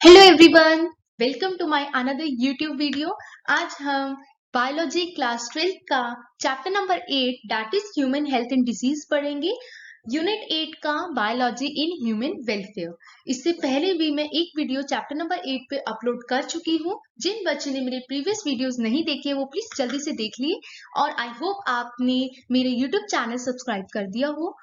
Hello everyone, welcome to my another YouTube video. आज हम biology class 12 का chapter number 8 that is human health and disease पढ़ेंगे। Unit 8 का biology in human welfare. इससे पहले भी मैं एक वीडियो चैप्टर नंबर 8 पे अपलोड कर चुकी हूँ। जिन बच्चों ने मेरे प्रीवियस वीडियोस नहीं देखे वो प्लीज जल्दी से देख लिए और आई होप आपने मेरे यूट्यूब चैनल सब्सक्राइब कर दिया हो।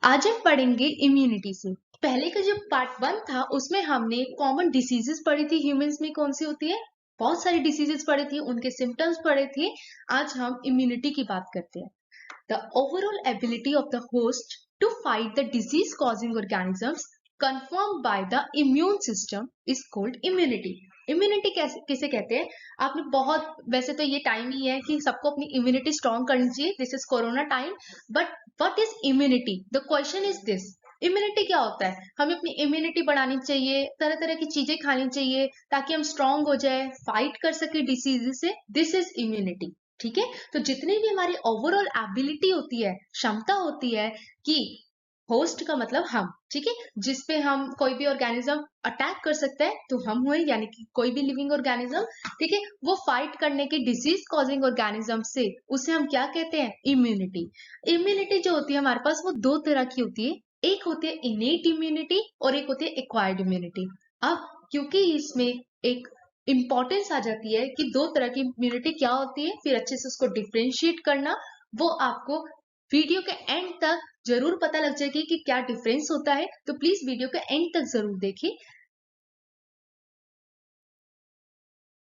आज हम पढ़ेंगे इम्यूनिटी से। पहले का जो पार्ट 1 था उसमें हमने कॉमन डिसीजेस पढ़ी थी। ह्यूमंस में कौन सी होती है, बहुत सारी डिसीजेस पढ़ी थी, उनके सिम्टम्स पढ़े थे। आज हम इम्यूनिटी की बात करते हैं। The overall ability of the host to fight the disease causing organisms confirmed by the immune system is called immunity। Immunity कैसे किसे कहते हैं? आपने बहुत, वैसे तो ये टाइम ही है कि सबको अपनी इम्यूनिटी स्ट्रॉन्ग करनी चाहिए, this is corona time, but what is immunity? The question is this, immunity क्या होता है? हमें अपनी इम्यूनिटी बढ़ानी चाहिए, तरह तरह की चीजें खानी चाहिए ताकि हम स्ट्रॉन्ग हो जाए, फाइट कर सके डिसीज से। This is immunity. ठीक है, तो जितनी भी हमारी ओवरऑल एबिलिटी होती है, क्षमता होती है कि होस्ट का मतलब हम, ठीक है, जिसपे हम कोई भी ऑर्गेनिज्म अटैक कर सकते हैं तो हम हुए, यानी कि कोई भी लिविंग ऑर्गेनिज्म, ठीक है, वो फाइट करने के डिजीज कॉजिंग ऑर्गेनिज्म से, उसे हम क्या कहते हैं? इम्यूनिटी। इम्यूनिटी जो होती है हमारे पास वो दो तरह की होती है, एक होती है इनेट इम्यूनिटी और एक होती है एक्वायर्ड इम्यूनिटी। अब क्योंकि इसमें एक इंपॉर्टेंस आ जाती है कि दो तरह की इम्यूनिटी क्या होती है, फिर अच्छे से उसको डिफ्रेंशिएट करना, वो आपको वीडियो के एंड तक जरूर पता लग जाएगी कि क्या डिफरेंस होता है। तो प्लीज वीडियो के एंड तक जरूर देखिए।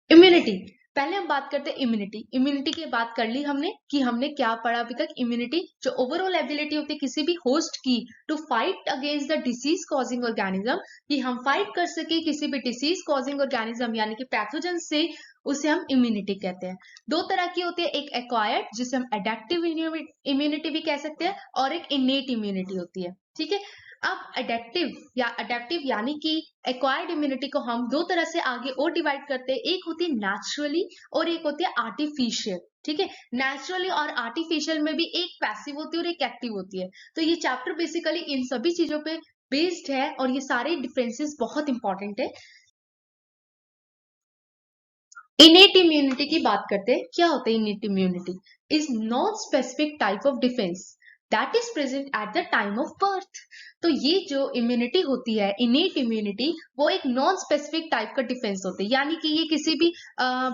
इम्यूनिटी, पहले हम बात करते हैं इम्यूनिटी। इम्यूनिटी की बात कर ली हमने कि हमने क्या पढ़ा अभी तक। इम्यूनिटी जो ओवरऑल एबिलिटी होती है किसी भी होस्ट की to fight against the disease causing organism, कि हम फाइट कर सके किसी भी डिसीज कॉजिंग ऑर्गेनिज्म यानी कि पैथोजन से, उसे हम इम्यूनिटी कहते हैं। दो तरह की होती है, एक एक्वायर्ड जिसे हम एडेप्टिव इम्यूनिटी भी कह सकते हैं, और एक इनेट इम्यूनिटी होती है। ठीक है, अब अडेप्टिव यानी कि एक्वायर्ड इम्यूनिटी को हम दो तरह से आगे और डिवाइड करते हैं, एक होती है नेचुरली और एक होती है आर्टिफिशियल। ठीक है, नेचुरली और आर्टिफिशियल में भी एक पैसिव होती है और एक एक्टिव होती है। तो ये चैप्टर बेसिकली इन सभी चीजों पे बेस्ड है और ये सारे डिफरेंसेस बहुत इंपॉर्टेंट है। इनेट इम्यूनिटी की बात करते हैं। क्या होता है innate immunity? Is non specific type of defence that is present at the time of birth. तो ये जो इम्यूनिटी होती है, इनेट इम्यूनिटी, वो एक नॉन स्पेसिफिक टाइप का डिफेंस होता है, यानी कि ये किसी भी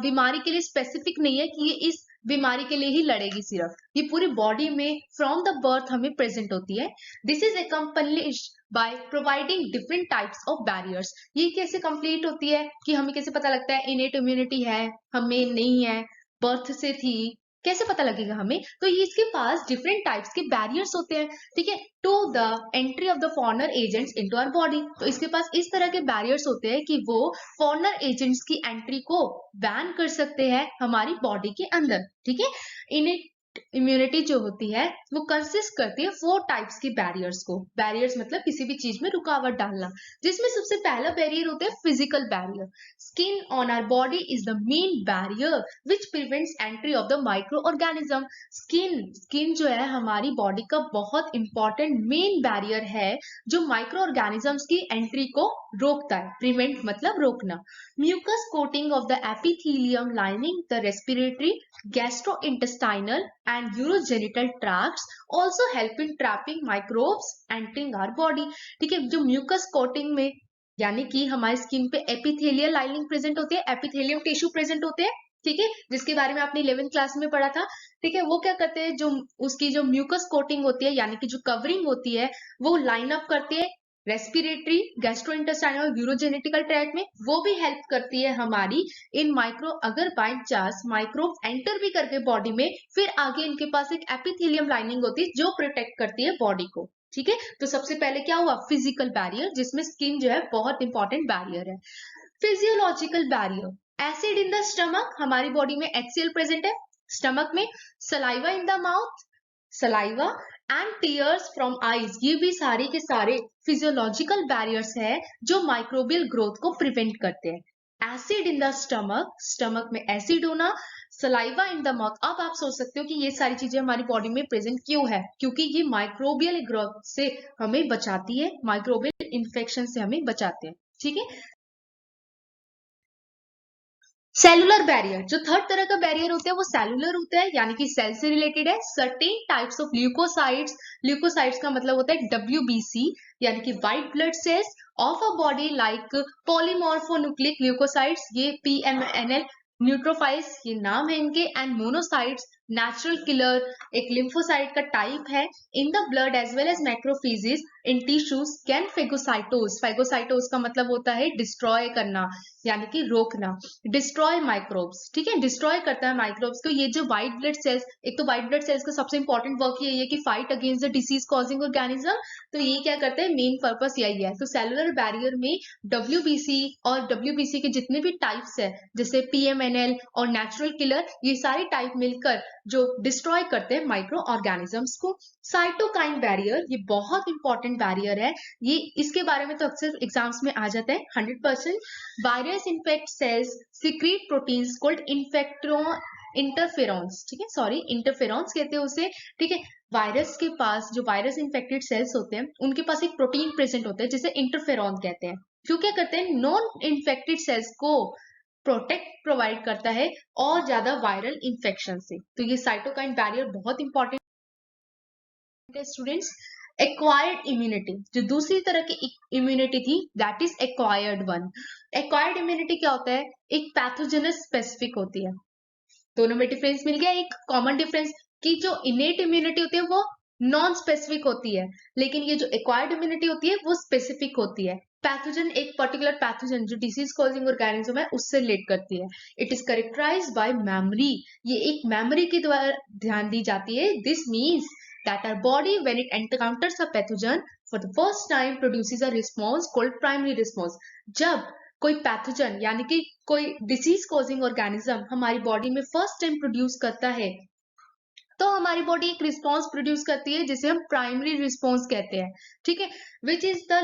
बीमारी के लिए स्पेसिफिक नहीं है कि ये इस बीमारी के लिए ही लड़ेगी, सिर्फ ये पूरी बॉडी में फ्रॉम द बर्थ हमें प्रेजेंट होती है। This is accomplished by providing different types of barriers. ये कैसे कंप्लीट होती है, कि हमें कैसे पता लगता है इनेट इम्यूनिटी है, हमें नहीं है, बर्थ से थी, कैसे पता लगेगा हमें? तो ये इसके पास डिफरेंट टाइप्स के बैरियर्स होते हैं, ठीक है, to the entry of the foreigner agents into our body. तो इसके पास इस तरह के बैरियर्स होते हैं कि वो फॉरेनर एजेंट्स की एंट्री को बैन कर सकते हैं हमारी बॉडी के अंदर। ठीक है, इनेट इम्यूनिटी जो होती है वो कंसिस्ट करती है 4 टाइप्स के बैरियर्स को। बैरियर्स मतलब किसी भी चीज में रुकावट डालना, जिसमें सबसे पहला बैरियर होता है physical barrier. Skin on our body is the main barrier which prevents entry of the micro organism. Skin जो है हमारी बॉडी का बहुत इंपॉर्टेंट मेन बैरियर है, जो माइक्रो ऑर्गेनिजम्स की एंट्री को रोकता है। प्रिवेंट मतलब रोकना। Mucus coating of the epithelium lining the respiratory, gastrointestinal and urogenital tracts also help in trapping microbes entering our body। ठीक है, जो म्यूकस कोटिंग में, यानी कि हमारी स्किन पे एपिथेलियल लाइनिंग प्रेजेंट होती है, एपिथेलियम टिश्यू प्रेजेंट होते हैं, ठीक है, जिसके बारे में आपने 11th क्लास में पढ़ा था। ठीक है, वो क्या करते हैं, जो उसकी जो म्यूकस कोटिंग होती है यानी कि जो कवरिंग होती है, वो लाइन अप करती है रेस्पिरेटरी, गैस्ट्रोइंटेस्टाइनल, यूरोजेनेटिकल ट्रैक्ट में, वो भी हेल्प करती है हमारी इन माइक्रो, अगर बाय चांस माइक्रोब एंटर भी करके बॉडी में, फिर आगे इनके पास एक एपिथेलियम लाइनिंग होती है जो प्रोटेक्ट करती है बॉडी को। ठीक है, तो सबसे पहले क्या हुआ, फिजिकल बैरियर, जिसमें स्किन जो है बहुत इंपॉर्टेंट बैरियर है। Physiological barrier, acid in the stomach, हमारी बॉडी में HCl प्रेजेंट है स्टमक में। Saliva in the mouth, saliva and tears from eyes, ये भी सारे के सारे फिजियोलॉजिकल बैरियर्स है जो माइक्रोबियल ग्रोथ को प्रिवेंट करते हैं। Acid in the stomach, stomach में एसिड होना, सलाइवा इन द माउथ। अब आप सोच सकते हो कि ये सारी चीजें हमारी बॉडी में प्रेजेंट क्यों है, क्योंकि ये माइक्रोबियल ग्रोथ से हमें बचाती है, माइक्रोबियल इन्फेक्शन से हमें बचाते हैं, ठीक है। सेलुलर बैरियर, जो थर्ड तरह का बैरियर होता है वो सेलुलर होता है, यानी कि सेल से रिलेटेड है। Certain types of leukocytes, leukocytes का मतलब होता है WBC, यानी कि white blood cells of a body like polymorphonuclear leukocytes, ये PMNL न्यूट्रोफाइल्स ये नाम है इनके, एंड मोनोसाइट्स नेचुरल किलर, एक लिम्फोसाइट का टाइप है in the blood as well as macrophages in tissues can phagocytose, phagocytose का मतलब होता है डिस्ट्रॉय करना, यानी कि रोकना, डिस्ट्रॉय माइक्रोब्स, ठीक है, डिस्ट्रॉय करता है माइक्रोब्स को। ये जो व्हाइट ब्लड सेल्स, एक तो व्हाइट ब्लड सेल्स का सबसे इंपॉर्टेंट वर्क ये है कि fight against the disease causing organism, तो ये क्या करते हैं, मेन पर्पस यही है। तो सेलुलर बैरियर में WBC और WBC के जितने भी टाइप्स है, जैसे PMNL और नेचुरल किलर, ये सारे टाइप मिलकर जो डिस्ट्रॉय करते हैं माइक्रो ऑर्गेनिजम्स को। साइटोकाइन बैरियर, ये बहुत इंपॉर्टेंट बैरियर है, ये इसके बारे में तो अक्सर एग्जाम्स में आ जाता है 100%। Virus infect cells secrete proteins called interferons, ठीक है, सॉरी इंटरफेरॉन्स कहते हैं उसे, ठीक है। वायरस के पास, जो वायरस इन्फेक्टेड सेल्स होते हैं उनके पास एक प्रोटीन प्रेजेंट होता है जिसे इंटरफेरॉन कहते हैं, जो क्या करते हैं, नॉन इन्फेक्टेड सेल्स को प्रोटेक्ट प्रोवाइड करता है और ज्यादा वायरल इन्फेक्शन से। तो ये साइटोकाइन बैरियर बहुत इंपॉर्टेंट है स्टूडेंट्स। एक्वायर्ड इम्यूनिटी, जो दूसरी तरह की इम्यूनिटी थी, that is acquired one. Acquired immunity क्या होता है, एक पैथोजेनस स्पेसिफिक होती है, दोनों में डिफरेंस मिल गया, एक कॉमन डिफरेंस कि जो इनेट इम्यूनिटी होती है वो नॉन स्पेसिफिक होती है, लेकिन ये जो एक्वायर्ड इम्यूनिटी होती है वो स्पेसिफिक होती है। पैथोजन, एक पर्टिकुलर पैथोजन जो डिसीज कॉजिंग ऑर्गेनिज्म है उससे रिलेट करती है। It is characterise by memory, ये एक मेमोरी के द्वारा ध्यान दी जाती है। This means that our body when it encounters a pathogen for the first time produces a response called primary response। जब कोई पैथोजन यानी कि कोई डिसीज कॉजिंग ऑर्गेनिज्म हमारी बॉडी में फर्स्ट टाइम प्रोड्यूस करता है, तो हमारी बॉडी एक रिस्पॉन्स प्रोड्यूस करती है जिसे हम प्राइमरी रिस्पॉन्स कहते हैं, ठीक है, which is the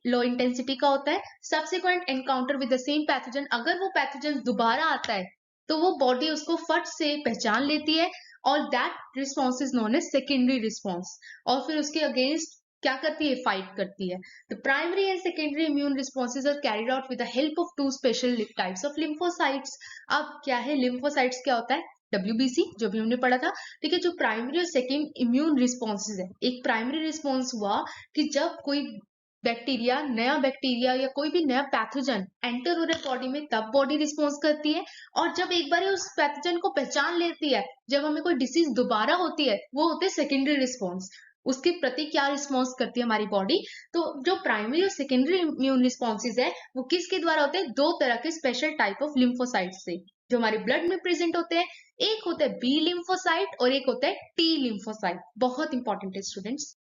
low intensity का होता है। Subsequent encounter with the same pathogen, अगर वो पैथोजन दोबारा आता है तो वो बॉडी उसको फट से पहचान लेती है और that response is known as secondary response, और फिर उसके अगेंस्ट क्या करती है, फाइट करती है। The primary and secondary immune responses are carried out with the help of two special types of lymphocytes. अब क्या है लिम्फोसाइट्स, क्या होता है, WBC जो भी हमने पढ़ा था, ठीक है। जो प्राइमरी और सेकेंड इम्यून रिस्पॉन्सेज है, एक प्राइमरी रिस्पॉन्स हुआ कि जब कोई बैक्टीरिया, नया बैक्टीरिया या कोई भी नया पैथोजन एंटर हो रहा है बॉडी में, तब बॉडी रिस्पॉन्स करती है। और जब एक बार उस पैथोजन को पहचान लेती है, जब हमें कोई डिसीज दोबारा होती है, वो होते हैं सेकेंडरी रिस्पॉन्स, उसके प्रति क्या रिस्पॉन्स करती है हमारी बॉडी। तो जो प्राइमरी और सेकेंडरी इम्यून रिस्पॉन्सेज है वो किसके द्वारा होते हैं, दो तरह के स्पेशल टाइप ऑफ लिम्फोसाइट से जो हमारे ब्लड में प्रेजेंट होते हैं। एक होता है बी लिम्फोसाइट और एक होता है टी लिम्फोसाइट, बहुत इंपॉर्टेंट है स्टूडेंट्स।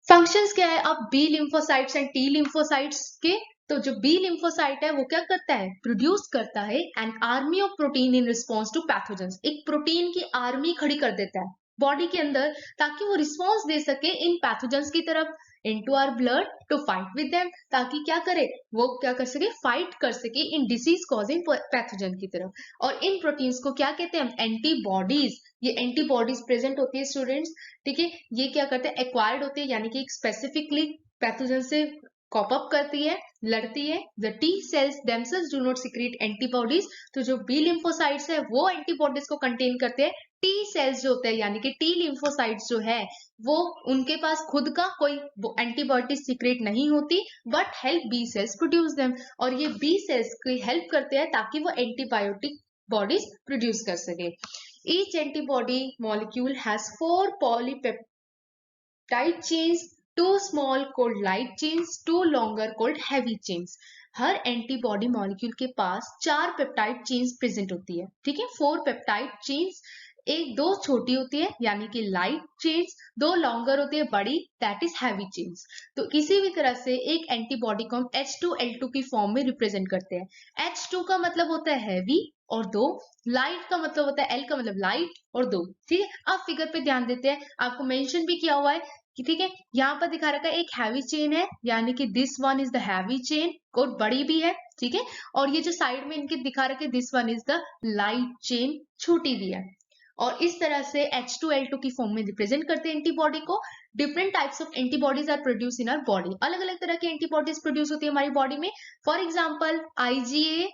फंक्शंस क्या है अब B lymphocytes and T lymphocytes के, तो जो बी लिम्फोसाइट है वो क्या करता है, प्रोड्यूस करता है an army of protein in response to pathogens, एक प्रोटीन की आर्मी खड़ी कर देता है बॉडी के अंदर ताकि वो रिस्पॉन्स दे सके इन पैथोजेंस की तरफ, into our blood to fight with them, ताकि क्या करे, वो क्या कर सके, फाइट कर सके इन डिसीज कॉजिंग पैथोजन की तरफ। और इन प्रोटीन्स को क्या कहते हैं, एंटीबॉडीज। ये एंटीबॉडीज प्रेजेंट होती है स्टूडेंट्स, ठीक है। ये क्या करते हैं, एक्वायर्ड होते हैं, यानी कि स्पेसिफिकली पैथोजन से कॉप अप करती है, लड़ती है। The T cells themselves do not secrete antibodies, तो जो बी लिम्फोसाइट्स है वो एंटीबॉडीज को कंटेन करते हैं। टी सेल्स जो होते हैं यानी कि टी लिम्फोसाइट्स जो है वो उनके पास खुद का कोई एंटीबॉडी सीक्रेट नहीं होती, but help B cells produce them, और ये बी सेल्स की हेल्प करते हैं ताकि वो एंटीबायोटिक बॉडीज प्रोड्यूस कर सके। Each antibody molecule has 4 polypeptide chains, 2 small called light chains, 2 longer called heavy chains। Her antibody molecule के पास 4 पेप्टाइड चेन्स प्रेजेंट होती है, ठीक है, 4 पेप्टाइड चेन्स, एक 2 छोटी होती है यानी कि लाइट चेन्स, 2 लॉन्गर होती है बड़ी, दैट इज हैवी चेन्स। तो किसी भी तरह से एक एंटीबॉडी को हम H2L2 की फॉर्म में रिप्रेजेंट करते हैं। H2 का मतलब होता है हैवी और 2, लाइट का मतलब होता है, L का मतलब लाइट और 2, ठीक है। अब फिगर पे ध्यान देते हैं, आपको मेंशन भी किया हुआ है कि ठीक है, यहाँ पर दिखा रखा है एक हैवी चेन है, यानी कि this one is the heavy chain, कोट बड़ी भी है, ठीक है, और ये जो साइड में इनके दिखा रखे this one is the light chain, छोटी भी है। और इस तरह से H2L2 की फॉर्म में रिप्रेजेंट करते हैं एंटीबॉडी को। Different types of antibodies are produce in our body, अलग अलग तरह की एंटीबॉडीज प्रोड्यूस होती है हमारी बॉडी में। For example IgA,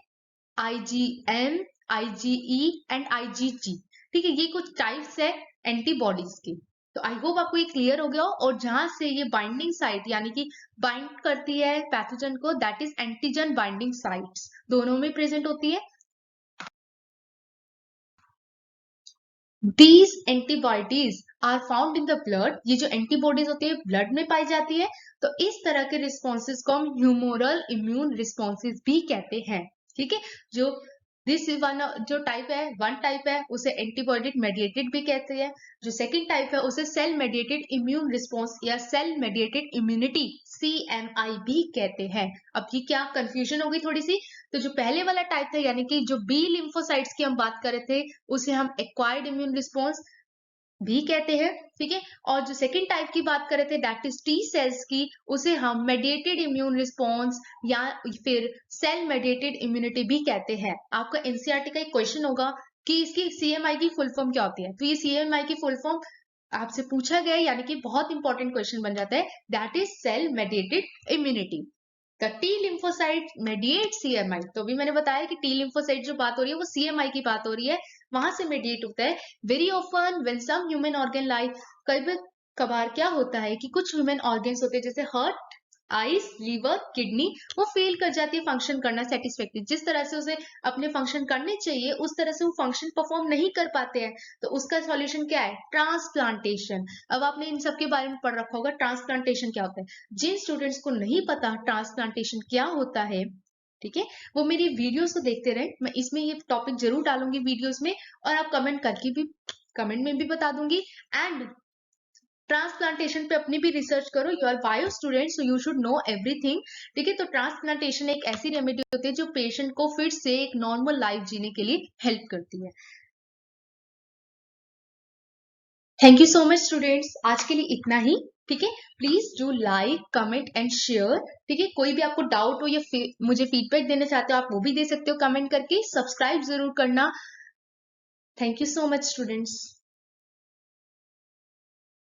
IgM, IgE and IgG, ठीक है, ये कुछ टाइप्स है एंटीबॉडीज की। तो आई होप आपको ये क्लियर हो गया हो। और जहां से ये बाइंडिंग साइट यानी कि बाइंड करती है पैथोजन को, that is antigen binding sites, दोनों में प्रेजेंट होती है। These antibodies are found in the blood, ये जो एंटीबॉडीज होती है ब्लड में पाई जाती है। तो इस तरह के रिस्पॉन्सेज को हम ह्यूमोरल इम्यून रिस्पॉन्सेज भी कहते हैं, ठीक है। जो दिस वन जो टाइप है, वन टाइप है, उसे एंटीबॉडी मेडिएटेड भी कहते हैं। जो सेकंड टाइप है उसे सेल मेडिएटेड इम्यून रिस्पॉन्स या सेल मेडिएटेड इम्यूनिटी CMI भी कहते हैं। अब ये क्या कंफ्यूजन होगी थोड़ी सी, तो जो पहले वाला टाइप था यानी कि जो बी लिम्फोसाइट्स की हम बात कर रहे थे, उसे हम एक्वायर्ड इम्यून रिस्पॉन्स भी कहते हैं, ठीक है। और जो सेकंड टाइप की बात कर रहे थे दैट इज T सेल्स की, उसे हम मेडिएटेड इम्यून रिस्पॉन्स या फिर सेल मेडिएटेड इम्यूनिटी भी कहते हैं। आपका NCERT का एक क्वेश्चन होगा कि इसकी CMI की फुल फॉर्म क्या होती है, तो ये CMI की फुल फॉर्म आपसे पूछा गया है, यानी कि बहुत इंपॉर्टेंट क्वेश्चन बन जाता है, that is cell mediated immunity. द T lymphocyte mediate CMI, तो अभी मैंने बताया कि T lymphocyte जो बात हो रही है वो CMI की बात हो रही है, वहां से मेडिएट होता है। Very often when some human organ like, कई कभार क्या होता है कि कुछ ह्यूमन ऑर्गन्स होते हैं जैसे हार्ट, आइस, लीवर, किडनी, वो फेल कर जाती है फंक्शन करना सेटिस्फैक्टरी, जिस तरह से उसे अपने फंक्शन करने चाहिए उस तरह से वो फंक्शन परफॉर्म नहीं कर पाते हैं। तो उसका सॉल्यूशन क्या है, ट्रांसप्लांटेशन। अब आपने इन सब के बारे में पढ़ रखा होगा ट्रांसप्लांटेशन क्या होता है। जिन स्टूडेंट्स को नहीं पता ट्रांसप्लांटेशन क्या होता है, ठीक है, वो मेरी वीडियोस को देखते रहे, मैं इसमें ये टॉपिक जरूर डालूंगी वीडियोस में, और आप कमेंट में भी बता दूंगी। एंड ट्रांसप्लांटेशन पे अपनी भी रिसर्च करो, you are bio student so you should know everything, ठीक है। तो ट्रांसप्लांटेशन एक ऐसी रेमेडी होती है जो पेशेंट को फिर से एक नॉर्मल लाइफ जीने के लिए हेल्प करती है। Thank you so much students, आज के लिए इतना ही, ठीक है। Please do like, comment and share, ठीक है। कोई भी आपको डाउट हो या मुझे फीडबैक देना चाहते हो आप वो भी दे सकते हो कमेंट करके। सब्सक्राइब जरूर करना। Thank you so much students.